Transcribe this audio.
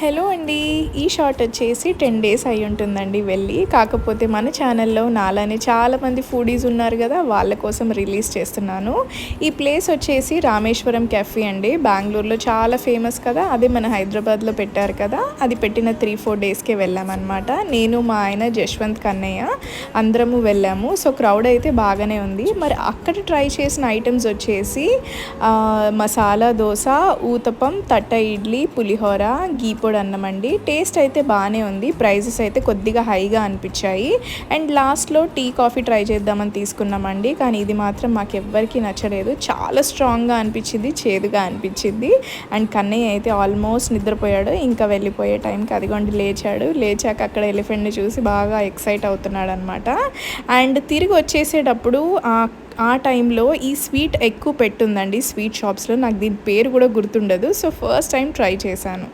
Hello అండి. ఈ shot వచ్చేసి 10 డేస్ అయి ఉంటుందండి వెళ్ళి. కాకపోతే మన ఛానల్లో నాలానే చాలామంది ఫుడీస్ ఉన్నారు కదా, వాళ్ళ కోసం రిలీజ్ చేస్తున్నాను. ఈ ప్లేస్ వచ్చేసి రామేశ్వరం కెఫే అండి. బెంగళూరులో చాలా ఫేమస్ కదా, అదే మన హైదరాబాద్లో పెట్టారు కదా, అది పెట్టిన 3-4 డేస్కే వెళ్ళామన్నమాట. నేను మా ఆయన జశ్వంత్ కన్నయ్య అందరము వెళ్ళాము. సో క్రౌడ్ అయితే బాగానే ఉంది. మరి అక్కడ ట్రై చేసిన ఐటమ్స్ వచ్చేసి మసాలా దోశ, ఊతప్పం, తట్ట ఇడ్లీ, పులిహోర, గీ పొడి అన్నం అండి. టేస్ట్ అయితే బాగానే ఉంది. ప్రైజెస్ అయితే కొద్దిగా హైగా అనిపించాయి. అండ్ లాస్ట్లో టీ కాఫీ ట్రై చేద్దామని తీసుకున్నామండి. కానీ ఇది మాత్రం మాకు ఎవ్వరికీ నచ్చలేదు. చాలా స్ట్రాంగ్గా అనిపించింది, చేదుగా అనిపించింది. అండ్ కన్నయ్య అయితే ఆల్మోస్ట్ నిద్రపోయాడు. ఇంకా వెళ్ళిపోయే టైంకి అదిగోండి లేచాక అక్కడ ఎలిఫెంట్ని చూసి బాగా ఎక్సైట్ అవుతున్నాడు అనమాట. అండ్ తిరిగి వచ్చేసేటప్పుడు ఆ టైంలో ఈ స్వీట్ ఎక్కువ పెట్టుందండి స్వీట్ షాప్స్లో. నాకు దీని పేరు కూడా గుర్తుండదు. సో ఫస్ట్ టైం ట్రై చేశాను.